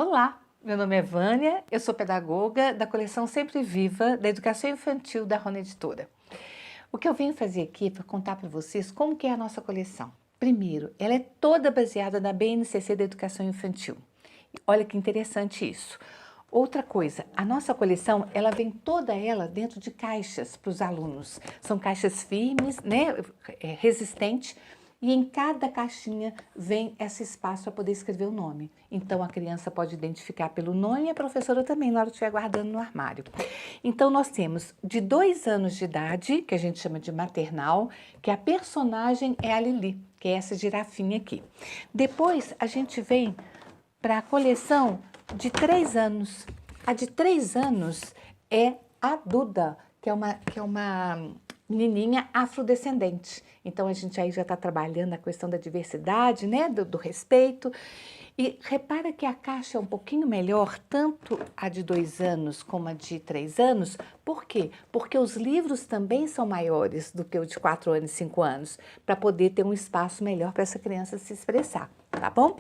Olá, meu nome é Vânia, eu sou pedagoga da coleção Sempre Viva da Educação Infantil da Rona Editora. O que eu venho fazer aqui é para contar para vocês como que é a nossa coleção. Primeiro, ela é toda baseada na BNCC da Educação Infantil. Olha que interessante isso. Outra coisa, a nossa coleção, ela vem toda ela dentro de caixas para os alunos. São caixas firmes, né, resistentes, e em cada caixinha vem esse espaço para poder escrever o nome. Então a criança pode identificar pelo nome e a professora também, na hora que estiver guardando no armário. Então nós temos de 2 anos de idade, que a gente chama de maternal, que a personagem é a Lili, que é essa girafinha aqui. Depois a gente vem para a coleção de 3 anos. A de 3 anos é a Duda, que é uma menininha afrodescendente. Então a gente aí já está trabalhando a questão da diversidade, né, do respeito. E repara que a caixa é um pouquinho melhor, tanto a de 2 anos como a de 3 anos. Por quê? Porque os livros também são maiores do que o de 4 anos e 5 anos, para poder ter um espaço melhor para essa criança se expressar, tá bom?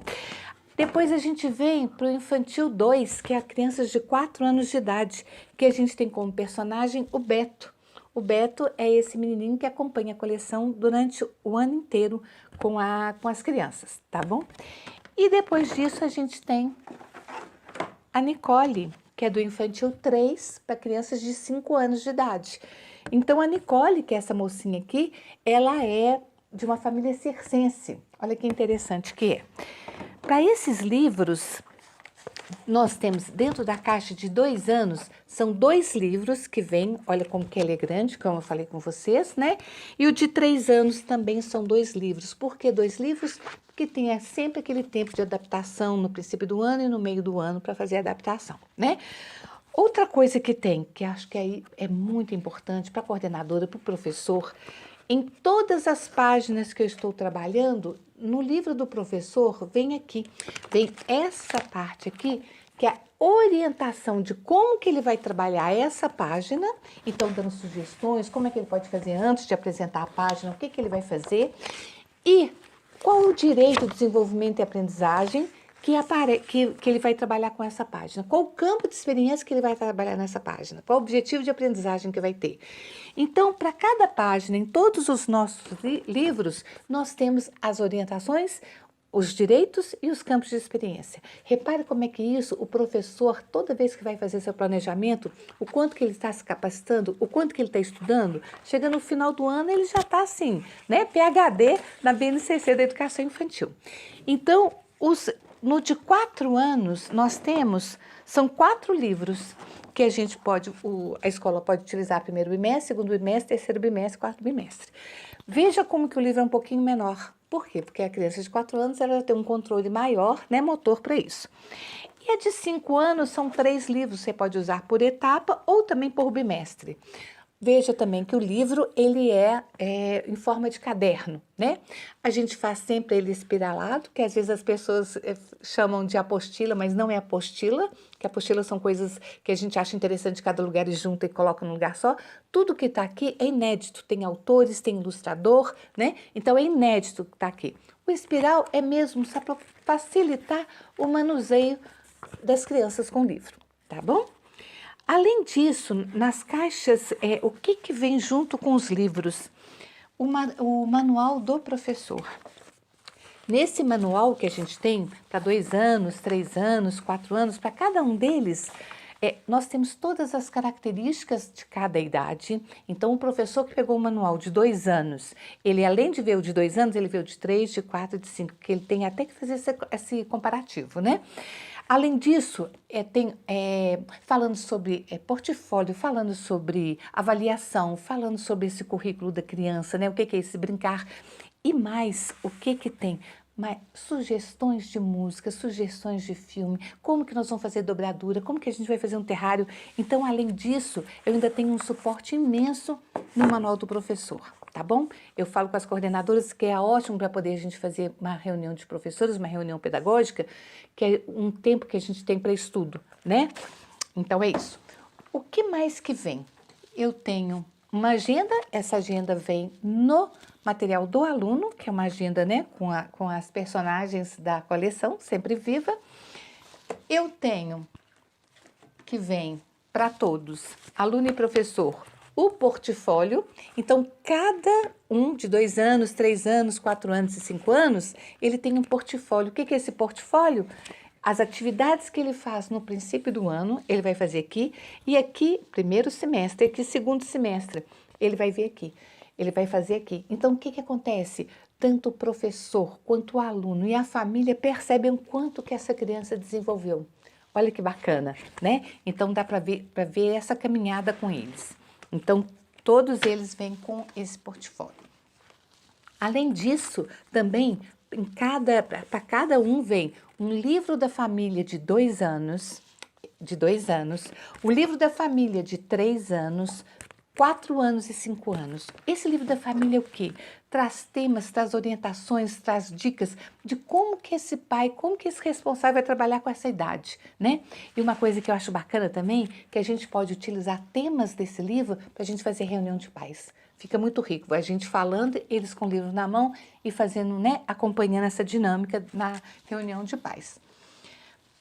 Depois a gente vem para o Infantil 2, que é a crianças de 4 anos de idade, que a gente tem como personagem o Beto. O Beto é esse menininho que acompanha a coleção durante o ano inteiro com as crianças, tá bom? E depois disso a gente tem a Nicole, que é do Infantil 3 para crianças de 5 anos de idade. Então a Nicole, que é essa mocinha aqui, ela é de uma família circense. Olha que interessante que é. Para esses livros, nós temos dentro da caixa de 2 anos, são 2 livros que vêm, olha como que ele é grande, como eu falei com vocês, né? E o de 3 anos também são 2 livros. Por que 2 livros? Porque tem sempre aquele tempo de adaptação no princípio do ano e no meio do ano para fazer a adaptação, né? Outra coisa que tem, que acho que aí é muito importante para a coordenadora, para o professor, em todas as páginas que eu estou trabalhando, no livro do professor, vem aqui, vem essa parte aqui, que é a orientação de como que ele vai trabalhar essa página, então dando sugestões, como é que ele pode fazer antes de apresentar a página, o que que ele vai fazer, e qual o direito de desenvolvimento e aprendizagem que ele vai trabalhar com essa página? Qual o campo de experiência que ele vai trabalhar nessa página? Qual o objetivo de aprendizagem que vai ter? Então, para cada página, em todos os nossos livros, nós temos as orientações, os direitos e os campos de experiência. Repare como é que isso, o professor, toda vez que vai fazer seu planejamento, o quanto que ele está se capacitando, o quanto que ele está estudando, chega no final do ano, ele já está assim, né? PhD na BNCC da Educação Infantil. Então, no de 4 anos, nós temos, são 4 livros que a gente pode, a escola pode utilizar primeiro bimestre, segundo bimestre, terceiro bimestre, quarto bimestre. Veja como que o livro é um pouquinho menor. Por quê? Porque a criança de 4 anos ela tem um controle maior, né, motor para isso. E a de 5 anos são 3 livros, você pode usar por etapa ou também por bimestre. Veja também que o livro ele é em forma de caderno, né? A gente faz sempre ele espiralado, que às vezes as pessoas chamam de apostila, mas não é apostila, que apostila são coisas que a gente acha interessante cada lugar e junta e coloca num lugar só. Tudo que está aqui é inédito, tem autores, tem ilustrador, né? Então é inédito que está aqui. O espiral é mesmo só para facilitar o manuseio das crianças com o livro, tá bom? Além disso, nas caixas, o que vem junto com os livros? O manual do professor. Nesse manual que a gente tem para 2 anos, 3 anos, 4 anos, para cada um deles, nós temos todas as características de cada idade. Então, o professor que pegou o manual de 2 anos, ele além de ver o de 2 anos, ele vê o de 3, de 4, de 5, que ele tem até que fazer esse comparativo, né? Além disso, falando sobre portfólio, falando sobre avaliação, falando sobre esse currículo da criança, né? O que é esse brincar e mais, o que tem? Sugestões de música, sugestões de filme, como que nós vamos fazer dobradura, como que a gente vai fazer um terrário. Então, além disso, eu ainda tenho um suporte imenso no manual do professor, tá bom? Eu falo com as coordenadoras que é ótimo para poder a gente fazer uma reunião de professores, uma reunião pedagógica, que é um tempo que a gente tem para estudo, né? Então, é isso. O que mais que vem? Eu tenho uma agenda, essa agenda vem no material do aluno, que é uma agenda, né, com as personagens da coleção, sempre viva. Eu tenho que vem para todos, aluno e professor, o portfólio. Então, cada um de 2 anos, 3 anos, 4 anos e 5 anos, ele tem um portfólio. O que é esse portfólio? As atividades que ele faz no princípio do ano, ele vai fazer aqui, e aqui, primeiro semestre, aqui, segundo semestre, ele vai ver aqui, ele vai fazer aqui. Então, o que acontece? Tanto o professor quanto o aluno e a família percebem o quanto que essa criança desenvolveu. Olha que bacana, né? Então, dá para ver essa caminhada com eles. Então, todos eles vêm com esse portfólio. Além disso, também, para cada um vem um livro da família de 2 anos, o livro da família de 3 anos, 4 anos e 5 anos. Esse livro da família é o quê? Traz temas, traz orientações, traz dicas de como que esse pai, como que esse responsável vai trabalhar com essa idade, né? E uma coisa que eu acho bacana também, que a gente pode utilizar temas desse livro para a gente fazer reunião de pais. Fica muito rico, a gente falando, eles com o livro na mão e fazendo, né, acompanhando essa dinâmica na reunião de pais.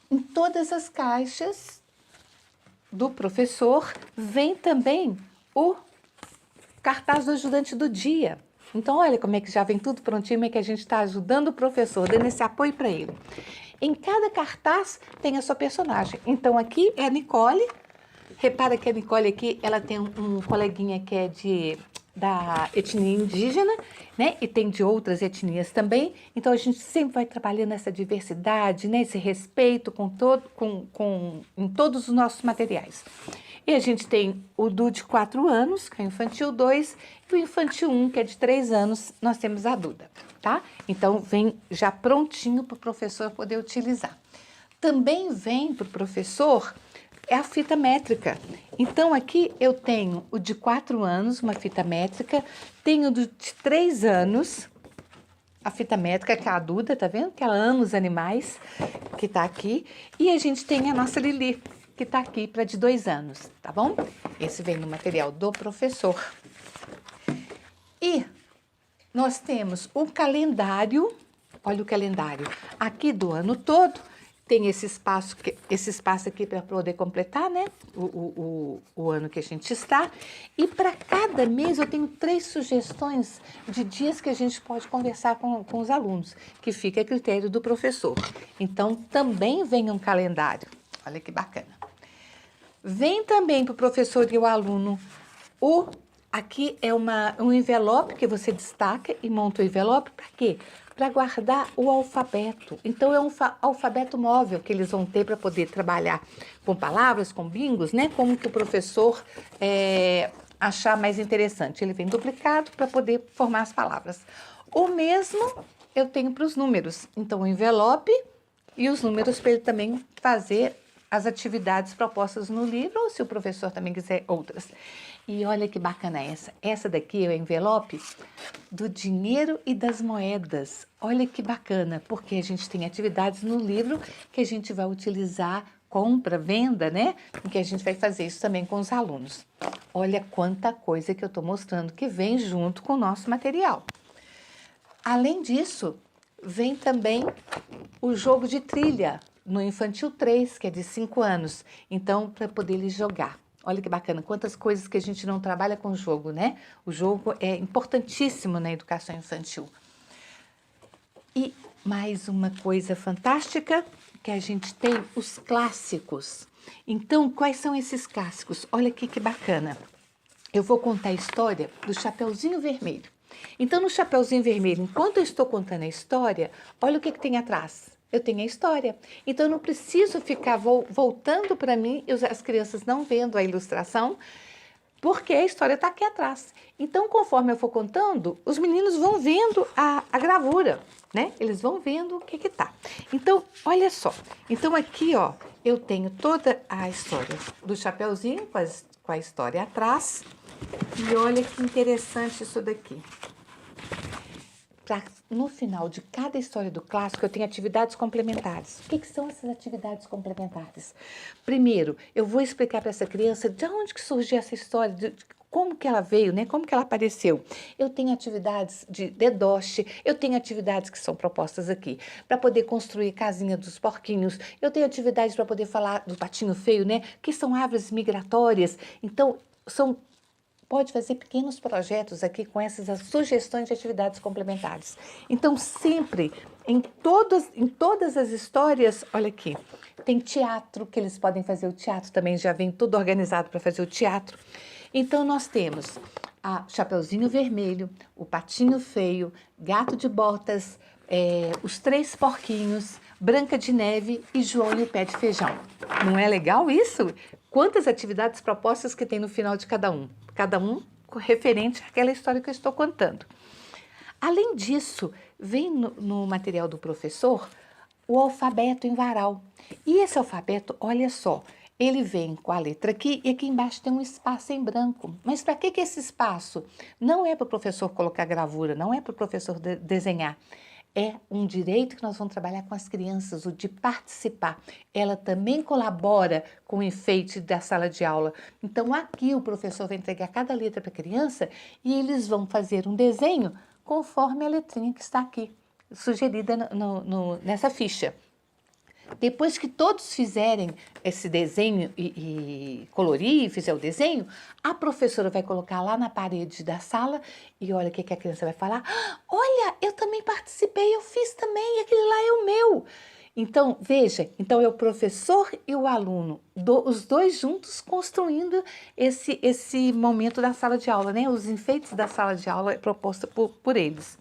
Em todas as caixas do professor vem também o cartaz do ajudante do dia. Então, olha como é que já vem tudo prontinho, como é que a gente está ajudando o professor, dando esse apoio para ele. Em cada cartaz tem a sua personagem. Então, aqui é a Nicole. Repara que a Nicole aqui, ela tem um coleguinha que é da etnia indígena, né? E tem de outras etnias também. Então, a gente sempre vai trabalhando essa diversidade, né? Esse respeito em todos os nossos materiais. E a gente tem o do de 4 anos, que é o infantil 2, e o infantil 1, que é de 3 anos, nós temos a Duda, tá? Então, vem já prontinho para o professor poder utilizar. Também vem para o professor a fita métrica. Então, aqui eu tenho o de 4 anos, uma fita métrica, tenho o de 3 anos, a fita métrica, que é a Duda, tá vendo? Que ela ama os animais, que tá aqui. E a gente tem a nossa Lili, que tá aqui para de 2 anos, tá bom? Esse vem no material do professor. E nós temos o calendário, olha o calendário, aqui do ano todo. Tem esse espaço aqui para poder completar, né? O ano que a gente está. E para cada mês eu tenho 3 sugestões de dias que a gente pode conversar com os alunos, que fica a critério do professor. Então, também vem um calendário. Olha que bacana. Vem também para o professor e o aluno aqui é um envelope que você destaca e monta o envelope para quê? Para guardar o alfabeto. Então, é um alfabeto móvel que eles vão ter para poder trabalhar com palavras, com bingos, né? Como que o professor achar mais interessante. Ele vem duplicado para poder formar as palavras. O mesmo eu tenho para os números. Então, o envelope e os números para ele também fazer as atividades propostas no livro, ou se o professor também quiser outras. E olha que bacana essa. Essa daqui é o envelope do dinheiro e das moedas. Olha que bacana, porque a gente tem atividades no livro que a gente vai utilizar, compra, venda, né? E que a gente vai fazer isso também com os alunos. Olha quanta coisa que eu estou mostrando que vem junto com o nosso material. Além disso, vem também o jogo de trilha no infantil 3, que é de 5 anos. Então, para poder eles jogar. Olha que bacana, quantas coisas que a gente não trabalha com o jogo, né? O jogo é importantíssimo na educação infantil. E mais uma coisa fantástica, que a gente tem os clássicos. Então, quais são esses clássicos? Olha aqui que bacana. Eu vou contar a história do Chapeuzinho Vermelho. Então, no Chapeuzinho Vermelho, enquanto eu estou contando a história, olha o que tem atrás. Eu tenho a história. Então, eu não preciso ficar voltando para mim e as crianças não vendo a ilustração, porque a história está aqui atrás. Então, conforme eu for contando, os meninos vão vendo a gravura, né? Eles vão vendo o que tá. Então, olha só. Então, aqui, ó, eu tenho toda a história do Chapeuzinho com a história atrás. E olha que interessante isso daqui. No final de cada história do clássico, eu tenho atividades complementares. O que são essas atividades complementares? Primeiro, eu vou explicar para essa criança de onde que surgiu essa história, como que ela veio, né? Como que ela apareceu. Eu tenho atividades de dedoche, eu tenho atividades que são propostas aqui, para poder construir casinha dos porquinhos, eu tenho atividades para poder falar do patinho feio, né? Que são aves migratórias. Então, pode fazer pequenos projetos aqui com essas as sugestões de atividades complementares. Então, sempre, em todas as histórias, olha aqui, tem teatro, que eles podem fazer o teatro também, já vem tudo organizado para fazer o teatro. Então, nós temos a Chapeuzinho Vermelho, o Patinho Feio, Gato de Botas, os Três Porquinhos, Branca de Neve e João e o Pé de Feijão. Não é legal isso? Quantas atividades propostas que tem no final de cada um referente àquela história que eu estou contando. Além disso, vem no material do professor o alfabeto em varal. E esse alfabeto, olha só, ele vem com a letra aqui e aqui embaixo tem um espaço em branco. Mas para que esse espaço? Não é para o professor colocar gravura, não é para o professor desenhar. É um direito que nós vamos trabalhar com as crianças, o de participar. Ela também colabora com o enfeite da sala de aula. Então, aqui o professor vai entregar cada letra para a criança e eles vão fazer um desenho conforme a letrinha que está aqui, sugerida nessa ficha. Depois que todos fizerem esse desenho e colorir e fizer o desenho, a professora vai colocar lá na parede da sala e olha o que a criança vai falar. Olha, eu também participei, eu fiz também, aquele lá é o meu. Então, veja, então é o professor e o aluno, os dois juntos construindo esse momento da sala de aula, né? Os enfeites da sala de aula é proposta por eles.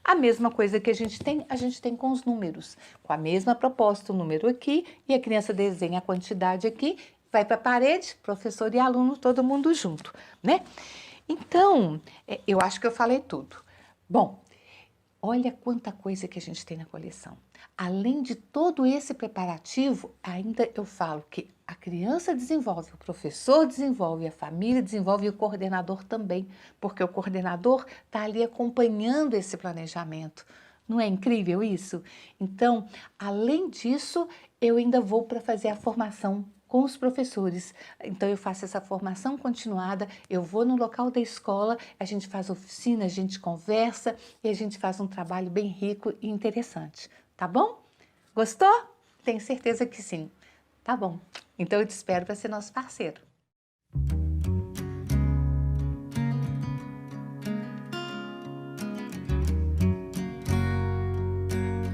A mesma coisa que a gente tem com os números. Com a mesma proposta, o número aqui, e a criança desenha a quantidade aqui, vai para a parede, professor e aluno, todo mundo junto, né? Então, eu acho que eu falei tudo. Bom, olha quanta coisa que a gente tem na coleção. Além de todo esse preparativo, ainda eu falo que a criança desenvolve, o professor desenvolve, a família desenvolve e o coordenador também, porque o coordenador está ali acompanhando esse planejamento. Não é incrível isso? Então, além disso, eu ainda vou para fazer a formação com os professores. Então, eu faço essa formação continuada, eu vou no local da escola, a gente faz oficina, a gente conversa e a gente faz um trabalho bem rico e interessante. Tá bom? Gostou? Tenho certeza que sim. Tá bom. Então, eu te espero para ser nosso parceiro.